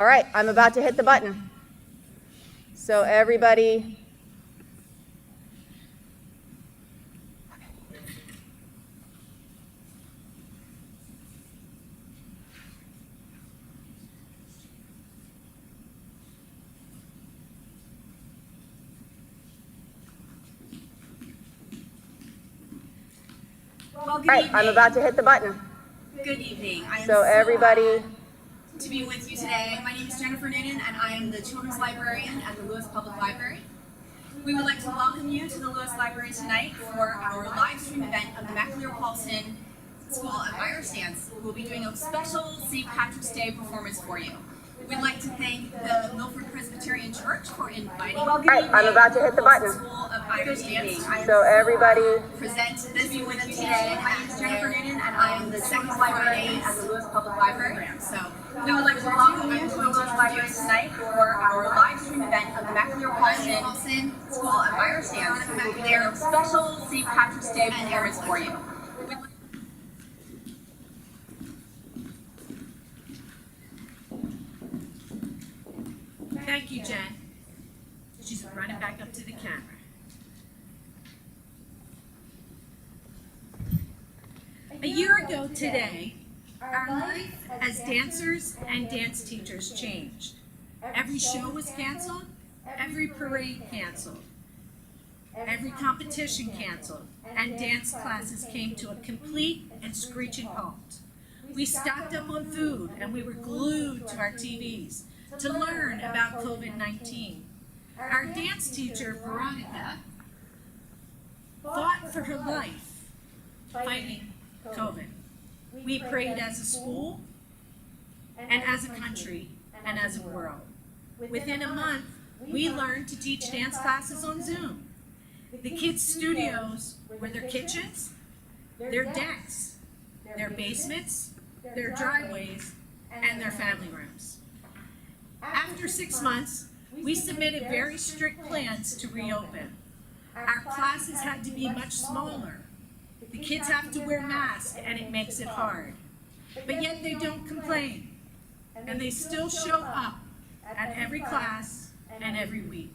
All right, I'm about to hit the button. So everybody, Well, good all right, evening. I'm about to hit the button. Good evening. I am So everybody, glad to be with you today. My name is Jennifer Noonan, and I am the Children's Librarian at the Lewes Public Library. We would like to welcome you to the Lewes Library tonight for our live stream event of the McAleer-Paulson School of Irish Dance. We'll be doing a special St. Patrick's Day performance for you. We'd like to thank the Milford Presbyterian Church for inviting all right, I'm about to hit the button. School of Irish Dance. So everybody, Present this with you today. My name is Jennifer Noonan, and I am the second librarian at the Lewes Public Library. So we would like to welcome you to the Lewes Library tonight for our live stream event of the McAleer-Paulson School of Irish Dance. We'll be doing a special St. Patrick's Day performance for you. Thank you, Jen. She's running back up to the camera. A year ago today, our life as dancers and dance teachers changed. Every show was canceled, every parade canceled, every competition canceled, and dance classes came to a complete and screeching halt. We stocked up on food and we were glued to our TVs to learn about COVID-19. Our dance teacher, Veronica, fought for her life fighting COVID. We prayed as a school, and as a country, and as a world. Within a month, we learned to teach dance classes on Zoom. The kids' studios were their kitchens, their decks, their basements, their driveways, and their family rooms. After 6 months, we submitted very strict plans to reopen. Our classes had to be much smaller. The kids have to wear masks, and it makes it hard. But yet they don't complain, and they still show up at every class and every week.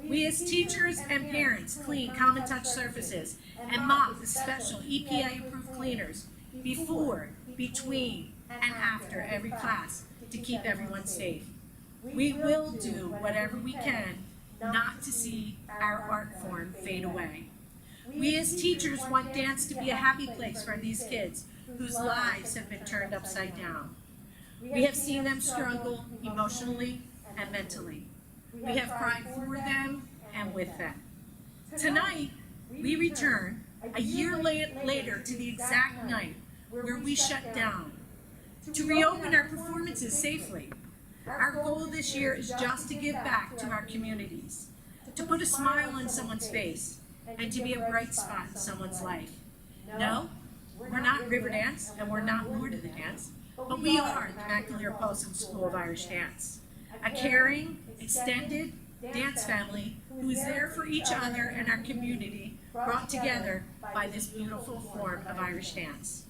We as teachers and parents clean common touch surfaces and mop the special EPA-approved cleaners before, between, and after every class to keep everyone safe. We will do whatever we can not to see our art form fade away. We as teachers want dance to be a happy place for these kids whose lives have been turned upside down. We have seen them struggle emotionally and mentally. We have cried for them and with them. Tonight, we return a year later to the exact night where we shut down to reopen our performances safely. Our goal this year is just to give back to our communities, to put a smile on someone's face, and to be a bright spot in someone's life. No, we're not Riverdance, and we're not Lord of the Dance, but we are the McAleer-Paulson School of Irish Dance, a caring, extended dance family who is there for each other and our community, brought together by this beautiful form of Irish dance.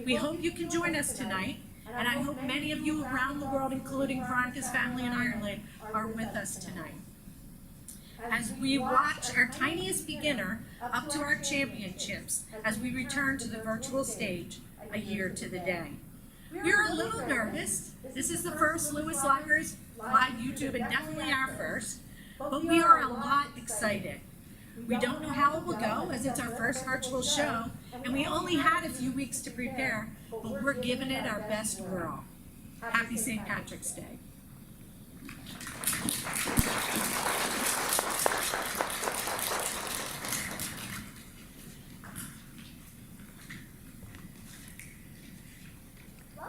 We hope you can join us tonight, and I hope many of you around the world, including Veronica's family in Ireland, are with us tonight. As we watch our tiniest beginner up to our championships as we return to the virtual stage a year to the day. We're a little nervous. This is the first Lewes Library's live YouTube, and definitely our first, but we are a lot excited. We don't know how it will go, as it's our first virtual show, and we only had a few weeks to prepare, but we're giving it our best whirl. Happy St. Patrick's Day.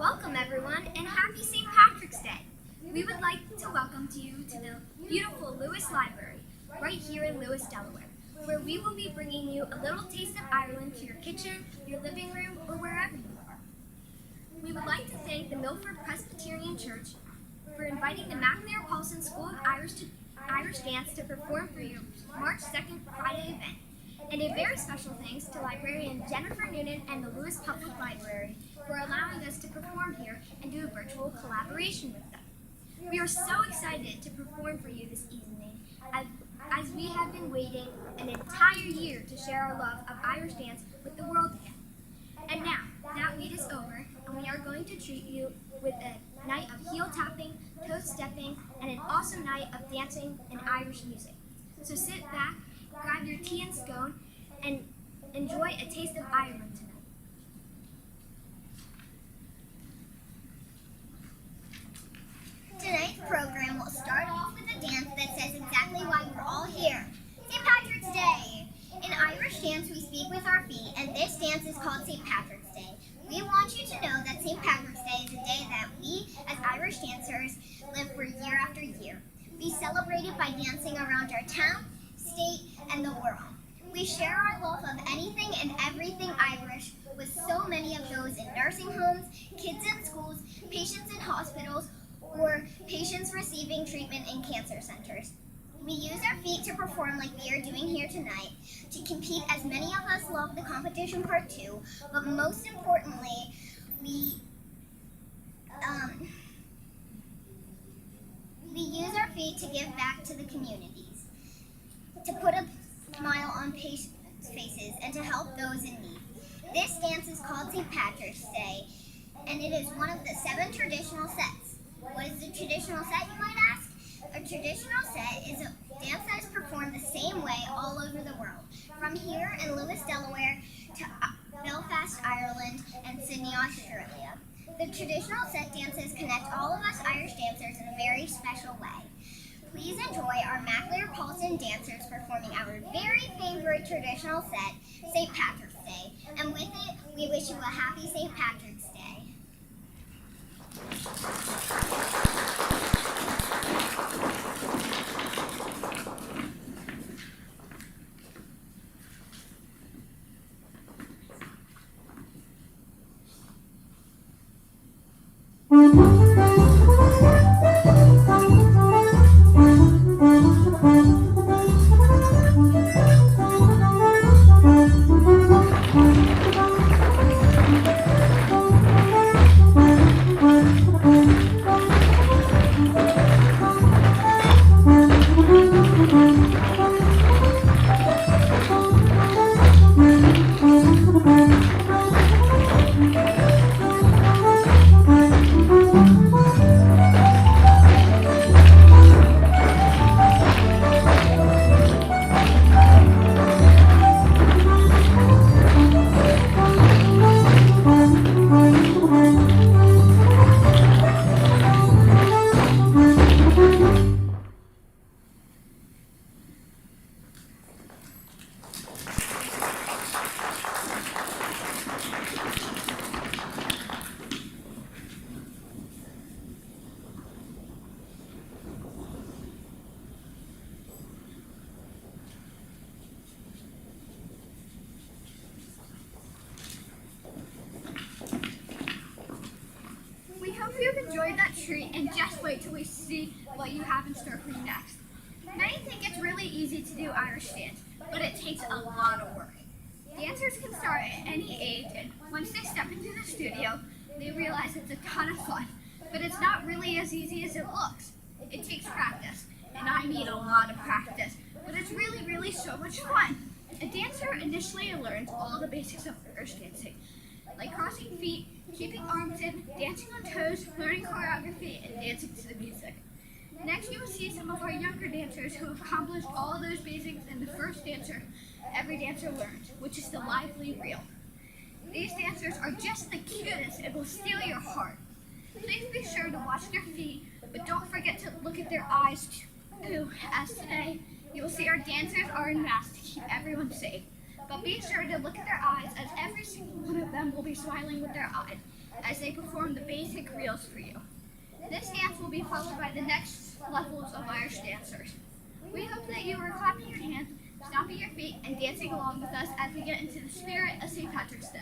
Welcome everyone, and happy St. Patrick's Day. We would like to welcome you to the beautiful Lewes Library, right here in Lewes, Delaware, where we will be bringing you a little taste of Ireland to your kitchen, your living room, or wherever you are. We would like to thank the Milford Presbyterian Church for inviting the McAleer-Paulson School of Irish Dance to perform for your March 2nd Friday event. And a very special thanks to librarian Jennifer Noonan and the Lewes Public Library for allowing us to perform here and do a virtual collaboration with them. We are so excited to perform for you this evening, as we have been waiting an entire year to share our love of Irish dance with the world again. And now, that wait is over, and we are going to treat you with a night of heel tapping, toe stepping, and an awesome night of dancing and Irish music. So sit back, grab your tea and scone, and enjoy a taste of Ireland tonight. Tonight's program will start off with a dance that says exactly why we're all here. St. Patrick's Day! In Irish dance, we speak with our feet, and this dance is called St. Patrick's Day. We want you to know that St. Patrick's Day is a day that we, as Irish dancers, live for year after year. We celebrate it by dancing around our town, state, and the world. We share our love of anything and everything Irish with so many of those in nursing homes, kids in schools, patients in hospitals, or patients receiving treatment in cancer centers. We use our feet to perform like we are doing here tonight, to compete as many of us love the competition part too, but most importantly, we use our feet to give back to the communities, to put a smile on patients' faces, and to help those in need. This dance is called St. Patrick's Day, and it is one of the 7 traditional sets. What is a traditional set, you might ask? A traditional set is a dance that is performed the same way all over the world, from here in Lewes, Delaware, to Belfast, Ireland, and Sydney, Australia. The traditional set dances connect all of us Irish dancers in a very special way. Please enjoy our McAleer-Paulson dancers performing our very favorite traditional set, St. Patrick's Day. And with it, we wish you a happy St. Patrick's Day. Enjoy that treat and just wait till we see what you have in store for you next. Many think it's really easy to do Irish dance, but it takes a lot of work. Dancers can start at any age, and once they step into the studio, they realize it's a ton of fun, but it's not really as easy as it looks. It takes practice, and I mean a lot of practice, but it's really so much fun. A dancer initially learns all the basics of Irish dancing, like crossing feet, keeping arms in, dancing on toes, learning choreography, and dancing to the music. Next, you will see some of our younger dancers who have accomplished all of those basics in the first dancer every dancer learns, which is the lively reel. These dancers are just the cutest and will steal your heart. Please be sure to watch their feet, but don't forget to look at their eyes too, as today you will see our dancers are in masks to keep everyone safe. But be sure to look at their eyes, as every single one of them will be smiling with their eyes as they perform the basic reels for you. This dance will be followed by the next levels of Irish dancers. We hope that you are clapping your hands, stomping your feet, and dancing along with us as we get into the spirit of St. Patrick's Day.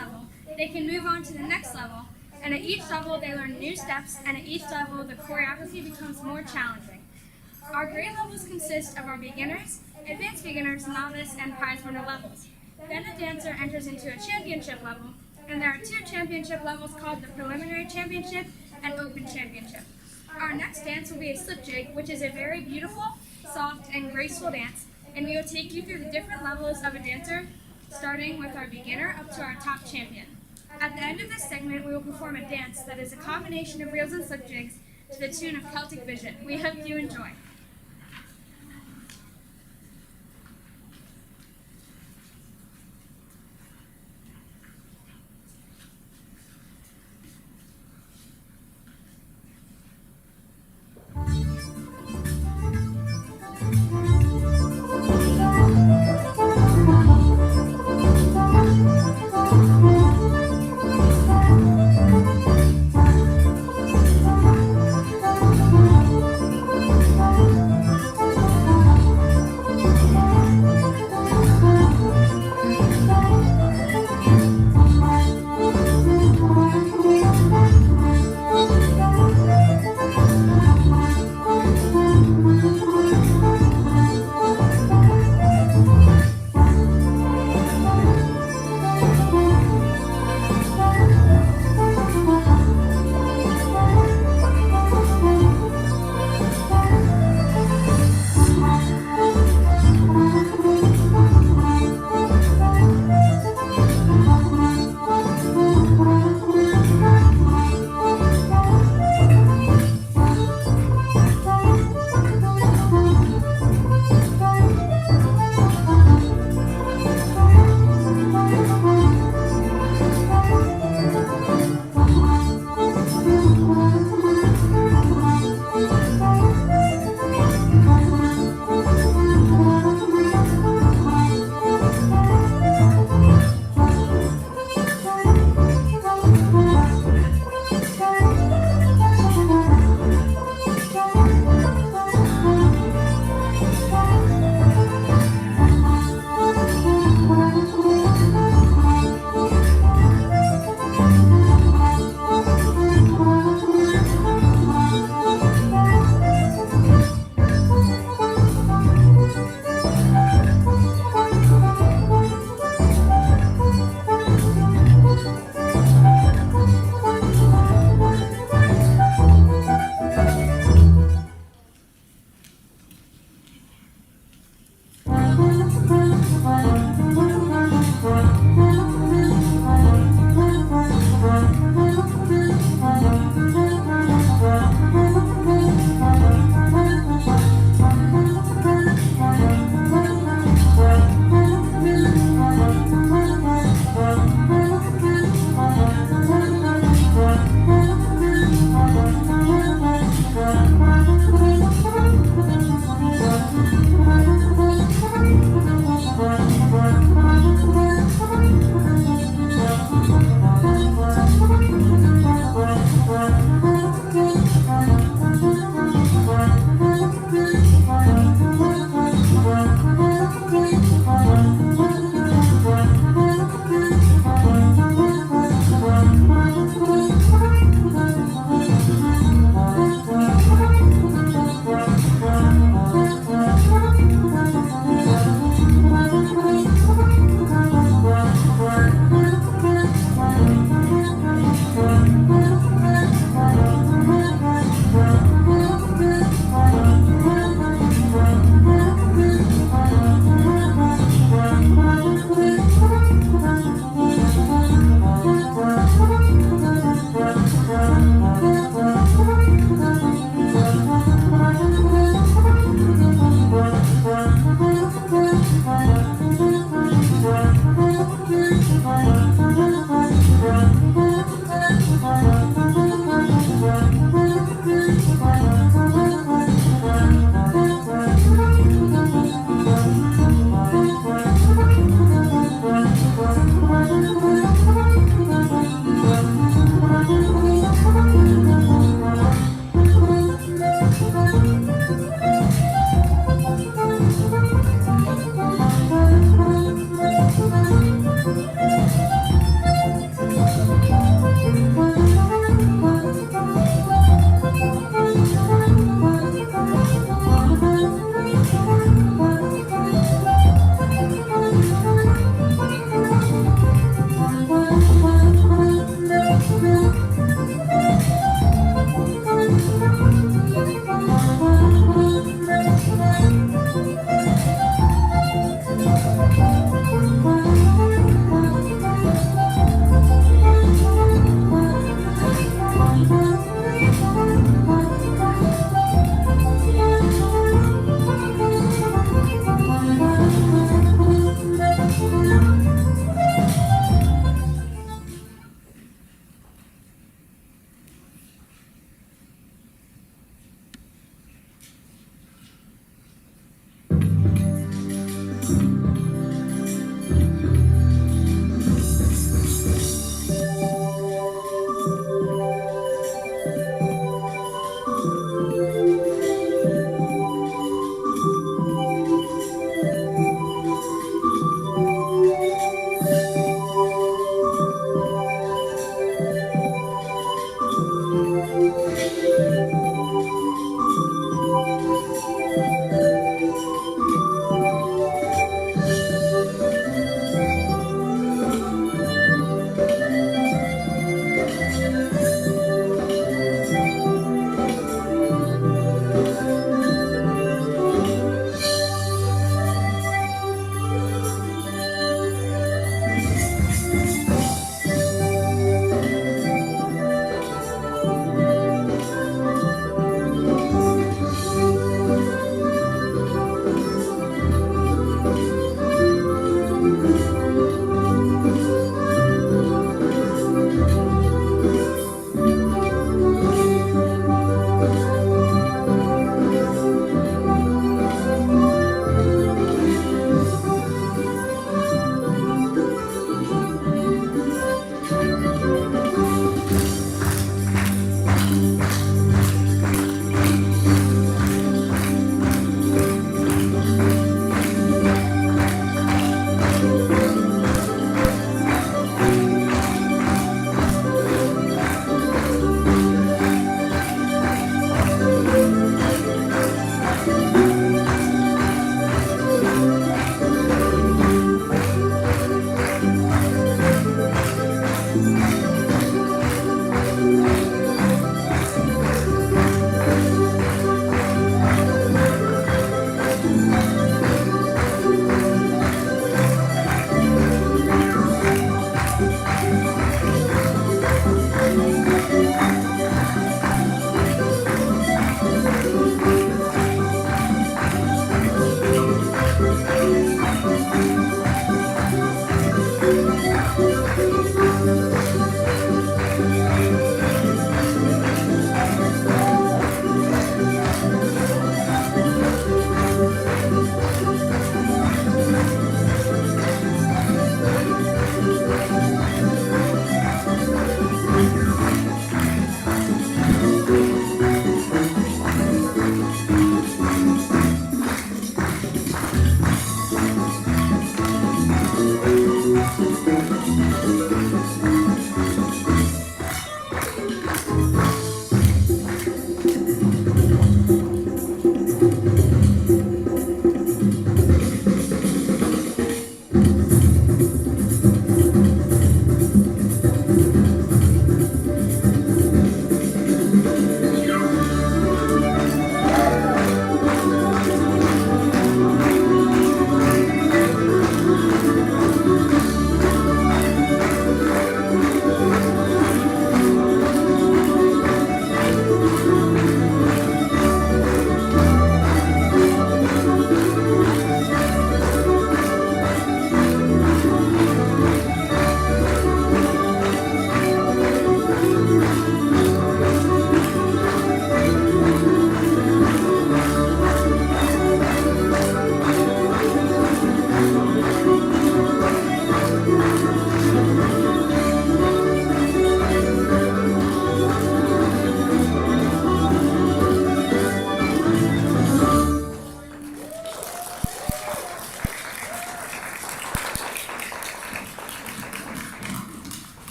level, they can move on to the next level, and at each level they learn new steps, and at each level the choreography becomes more challenging. Our grade levels consist of our beginners, advanced beginners, novice, and prize winner levels. Then a dancer enters into a championship level, and there are 2 championship levels called the preliminary championship and open championship. Our next dance will be a slip jig, which is a very beautiful, soft, and graceful dance, and we will take you through the different levels of a dancer, starting with our beginner up to our top champion. At the end of this segment, we will perform a dance that is a combination of reels and slip jigs to the tune of Celtic Vision. We hope you enjoy.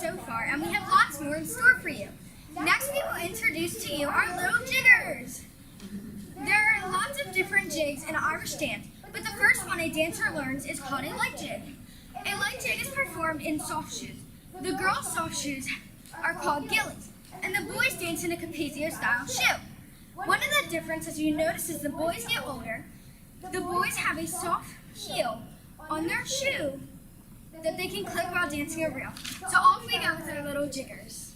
so far, and we have lots more in store for you. Next, we will introduce to you our little jiggers. There are lots of different jigs in Irish dance, but the first one a dancer learns is called a light jig. A light jig is performed in soft shoes. The girls' soft shoes are called gillies, and the boys dance in a Capezio-style shoe. One of the differences you notice as the boys get older, the boys have a soft heel on their shoe that they can click while dancing a reel. So off we go with our little jiggers.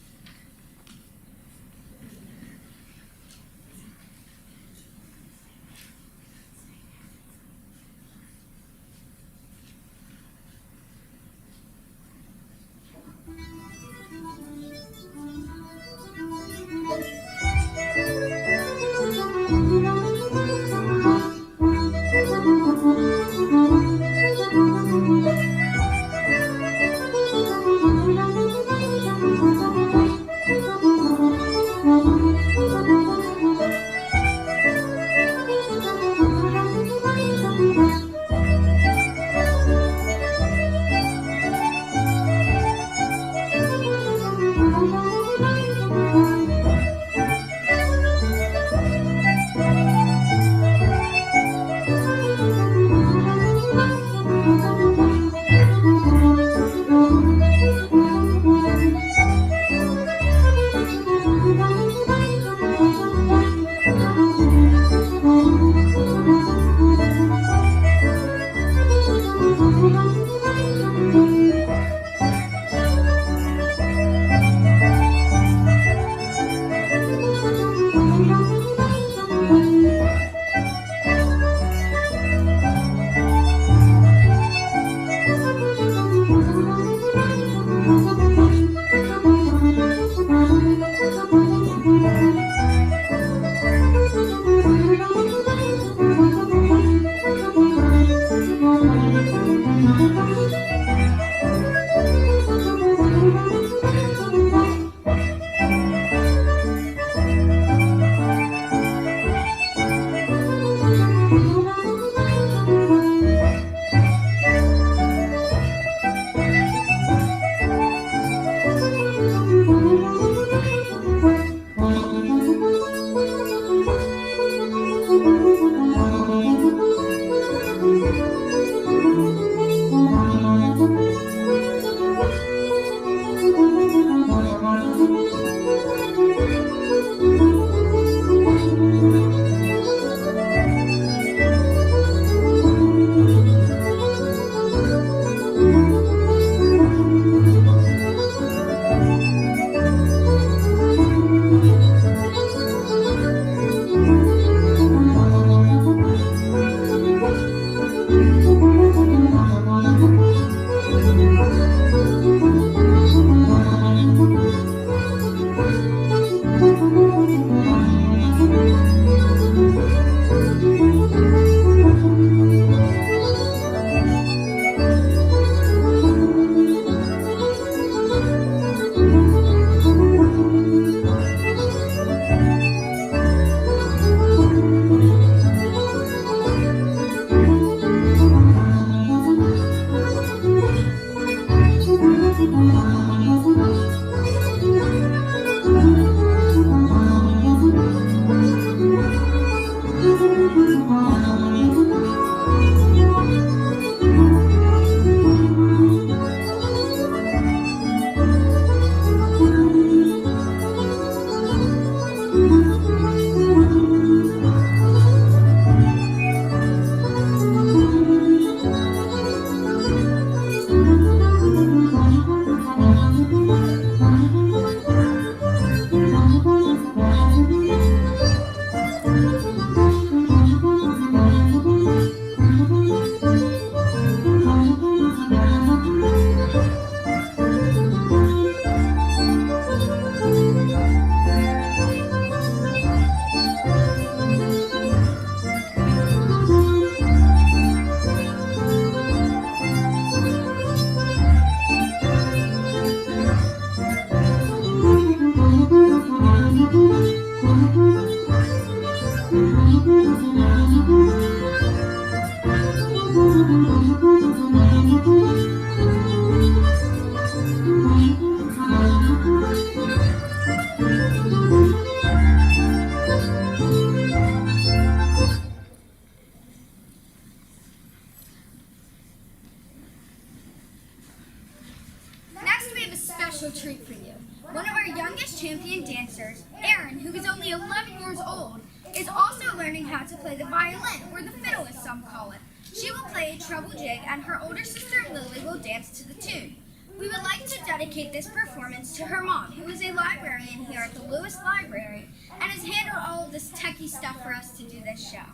out to play the violin, or the fiddle as some call it. She will play a treble jig, and her older sister Lily will dance to the tune. We would like to dedicate this performance to her mom, who is a librarian here at the Lewes Library and has handled all of this techie stuff for us to do this show.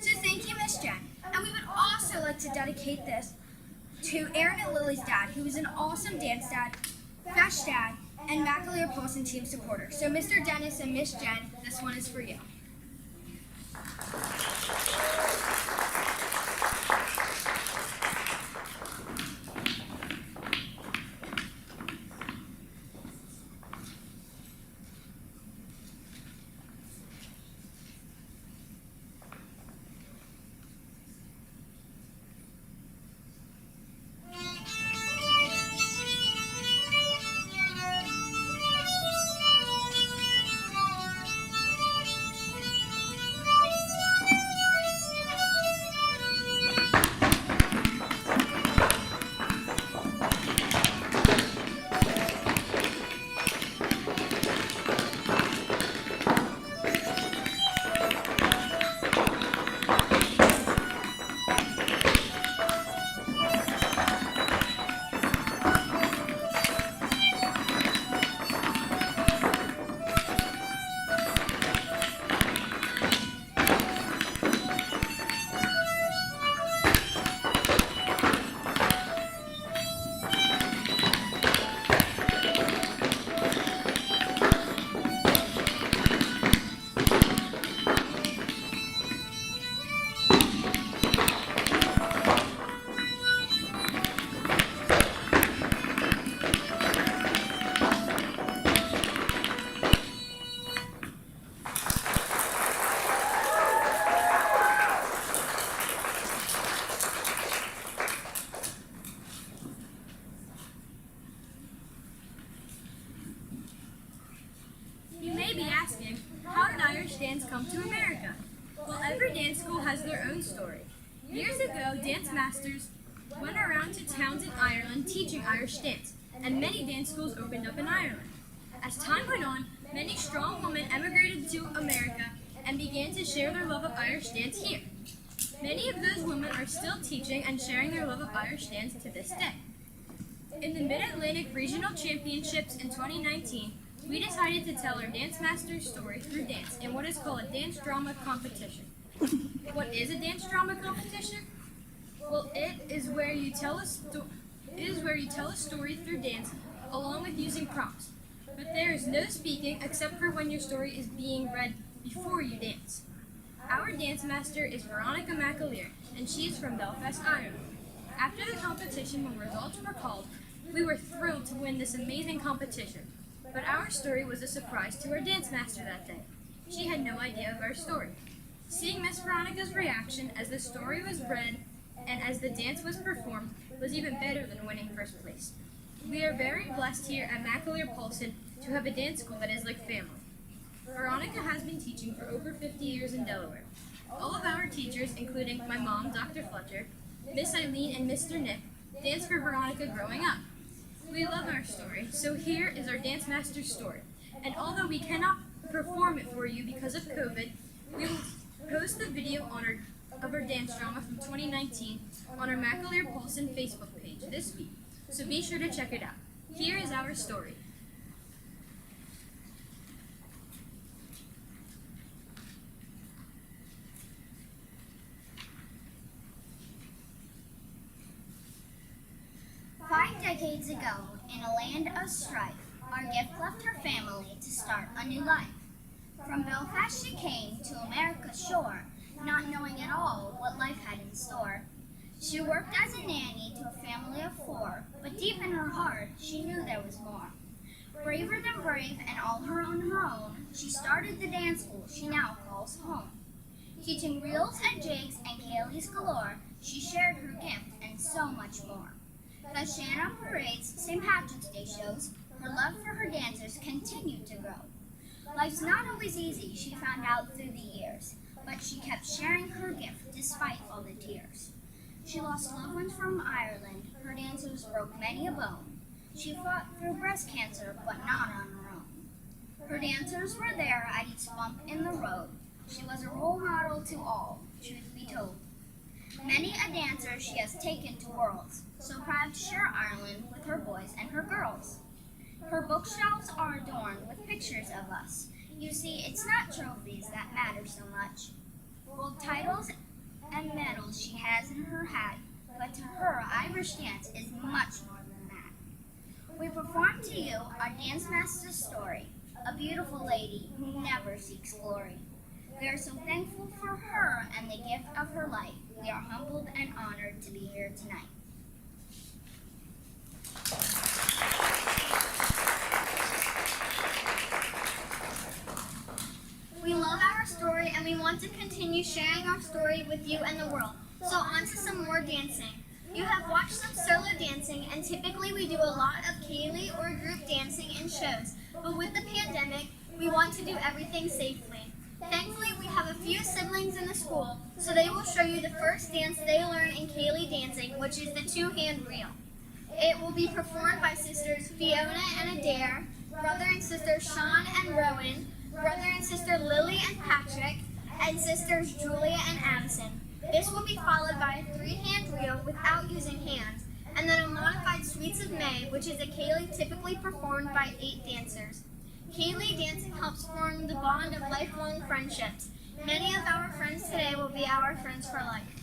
So thank you, Miss Jen. And we would also like to dedicate this to Aaron and Lily's dad, who is an awesome dance dad, Fesh dad, and McAleer-Paulson team supporter. So Mr. Dennis and Miss Jen, this one is for you. You may be asking, how did Irish dance come to America? Well, every dance school has their own story. Years ago, dance masters went around to towns in Ireland teaching Irish dance, and many dance schools opened up in Ireland. As time went on, many strong women emigrated to America and began to share their love of Irish dance here. Many of those women are still teaching and sharing their love of Irish dance to this day. In the Mid-Atlantic Regional Championships in 2019, we decided to tell our Dance Master's story through dance in what is called a dance drama competition. What is a dance drama competition? Well, it is where you tell a story through dance along with using prompts. But there is no speaking except for when your story is being read before you dance. Our dance master is Veronica McAleer, and she is from Belfast, Ireland. After the competition, when results were called, we were thrilled to win this amazing competition. But our story was a surprise to our dance master that day. She had no idea of our story. Seeing Miss Veronica's reaction as the story was read and as the dance was performed was even better than winning first place. We are very blessed here at McAleer-Paulson to have a dance school that is like family. Veronica has been teaching for over 50 years in Delaware. All of our teachers, including my mom, Dr. Fletcher, Miss Eileen, and Mr. Nick, danced for Veronica growing up. We love our story, so here is our dance master's story. And although we cannot perform it for you because of COVID, we will post the video of our dance drama from 2019 on our McAleer-Paulson Facebook page this week, so be sure to check it out. Here is our story. Decades ago, in a land of strife, our gift left her family to start a new life. From Belfast she came to America's shore, not knowing at all what life had in store. She worked as a nanny to a family of 4, but deep in her heart she knew there was more. Braver than brave and all her own, she started the dance school she now calls home. Teaching reels and jigs and Kayleys galore, she shared her gift and so much more. The Shanna parades, St. Patrick's Day shows, her love for her dancers continued to grow. Life's not always easy, she found out through the years, but she kept sharing her gift despite all the tears. She lost loved ones from Ireland, her dancers broke many a bone. She fought through breast cancer, but not on her own. Her dancers were there at each bump in the road, She was a role model to all, truth be told. Many a dancer she has taken to worlds, so proud to share Ireland with her boys and her girls. Her bookshelves are adorned with pictures of us. You see, it's not trophies that matter so much. World titles and medals she has in her hat, but to her, Irish dance is much more than that. We perform to you our dance master's story, a beautiful lady who never seeks glory. We are so thankful for her and the gift of her life. We are humbled and honored to be here tonight. We love our story and we want to continue sharing our story with you and the world. So on to some more dancing. You have watched some solo dancing, and typically we do a lot of ceilidh or group dancing in shows, but with the pandemic, we want to do everything safely. Thankfully, we have a few siblings in the school, so they will show you the first dance they learn in ceilidh dancing, which is the two-hand reel. It will be performed by sisters Fiona and Adair, brother and sister Sean and Rowan, brother and sister Lily and Patrick, and sisters Julia and Addison. This will be followed by a three-hand reel without using hands, and then a modified Sweets of May, which is a ceilidh typically performed by 8 dancers. Ceilidh dancing helps form the bond of lifelong friendships. Many of our friends today will be our friends for life.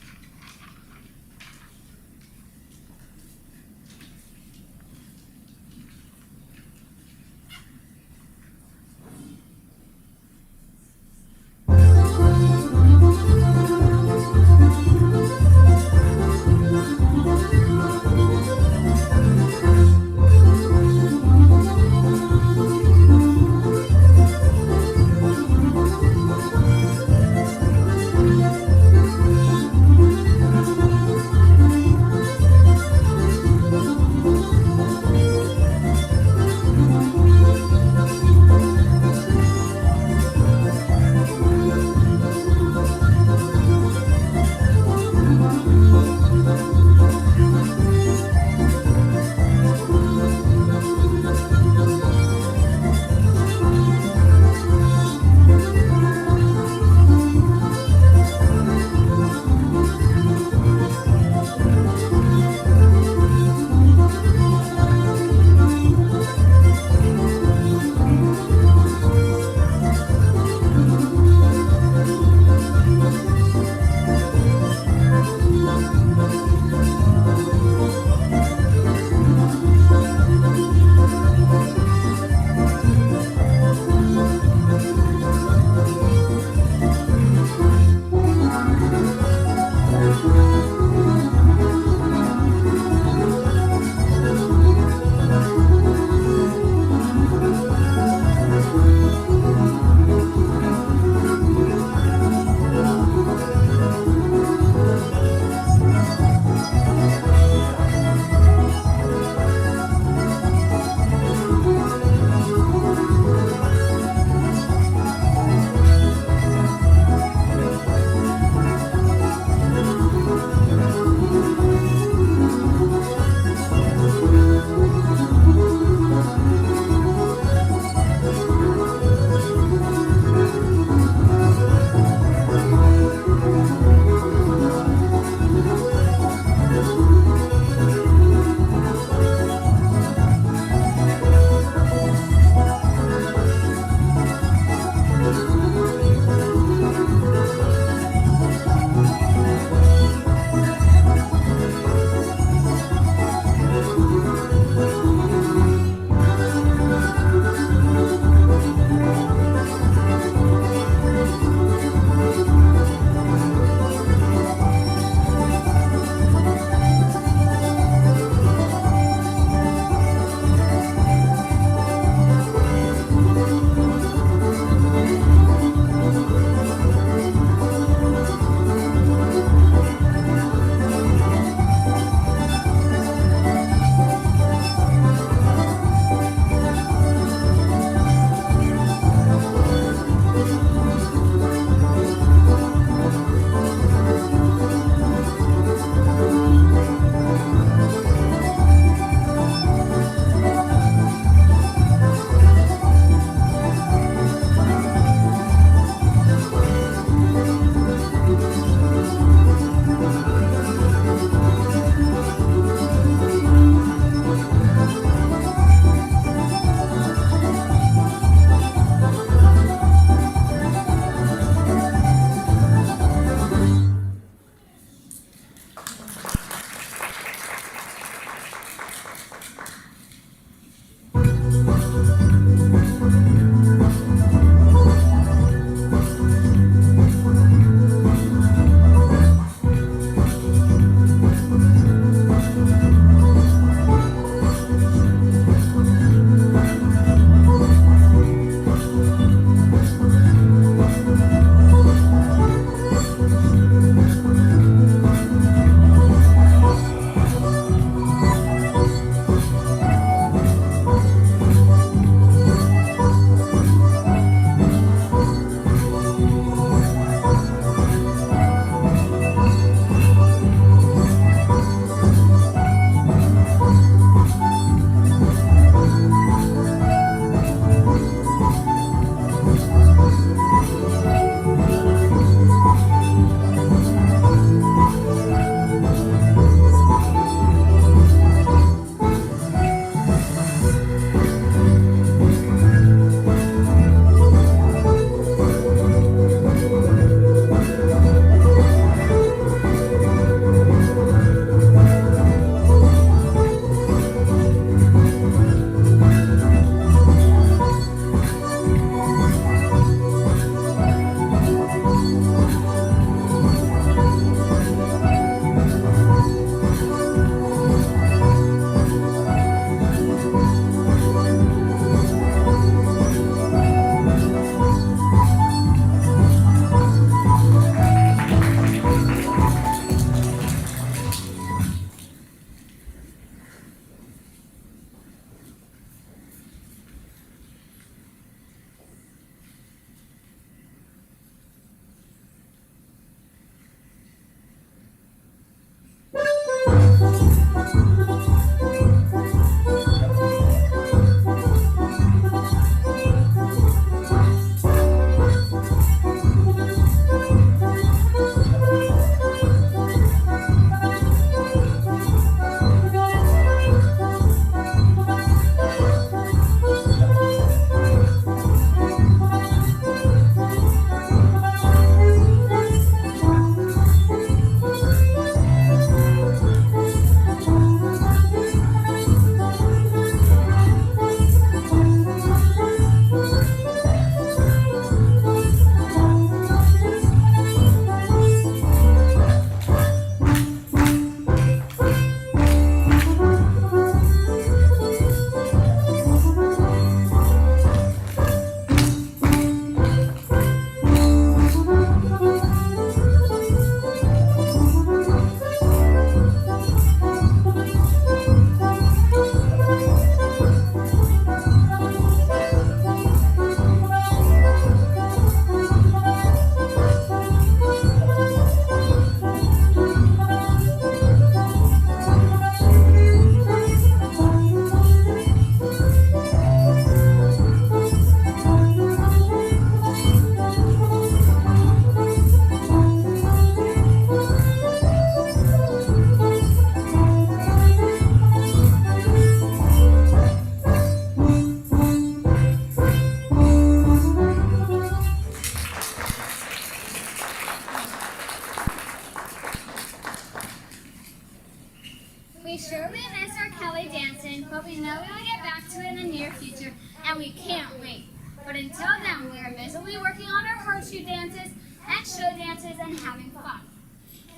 sure we miss our Kelly dancing, but we know we will get back to it in the near future, and we can't wait. But until then, we are busily working on our horseshoe dances and show dances and having fun.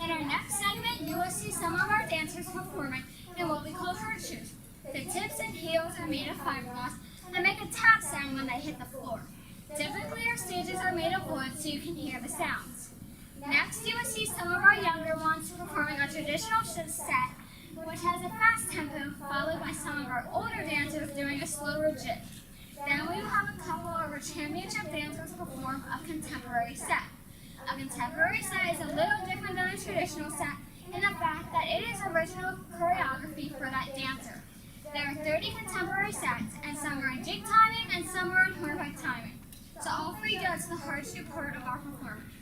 In our next segment, you will see some of our dancers performing in what we call horseshoes. The tips and heels are made of fiberglass and make a tap sound when they hit the floor. Typically, our stages are made of wood so you can hear the sounds. Next, you will see some of our younger ones performing a traditional set, which has a fast tempo, followed by some of our older dancers doing a slower jig. Then we will have a couple of our championship dancers perform a contemporary set. A contemporary set is a little different than a traditional set in the fact that it is original choreography for that dancer. There are 30 contemporary sets, and some are in jig timing and some are in hornpipe timing. So all three go to the horseshoe part of our performance.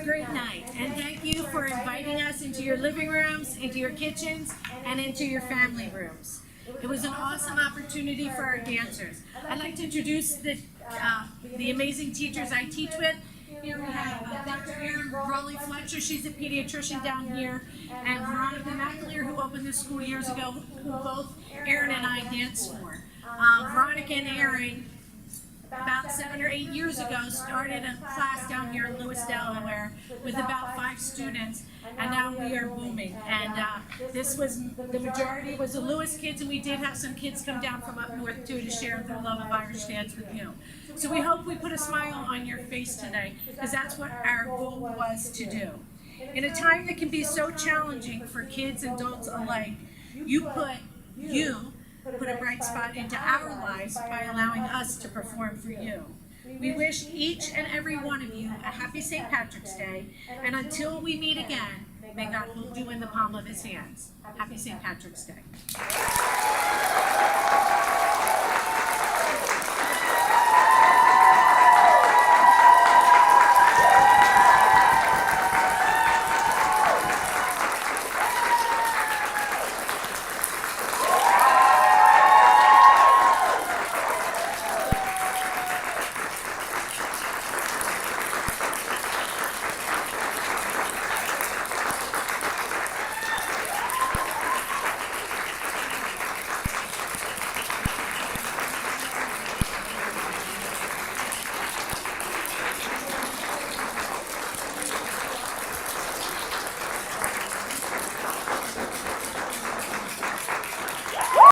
a great night, and thank you for inviting us into your living rooms, into your kitchens, and into your family rooms. It was an awesome opportunity for our dancers. I'd like to introduce the amazing teachers I teach with. Here we have Dr. Erin Raleigh-Fletcher, she's a pediatrician down here, and Veronica McAleer, who opened this school years ago, who both Erin and I danced for. Veronica and Erin, about 7 or 8 years ago, started a class down here in Lewes, Delaware, with about 5 students, and now we are booming. And the majority was the Lewes kids, and we did have some kids come down from up north too to share their love of Irish dance with you. So we hope we put a smile on your face today, because that's what our goal was to do. In a time that can be so challenging for kids and adults alike, you put a bright spot into our lives by allowing us to perform for you. We wish each and every one of you a happy St. Patrick's Day, and until we meet again, may God hold you in the palm of his hands. Happy St. Patrick's Day.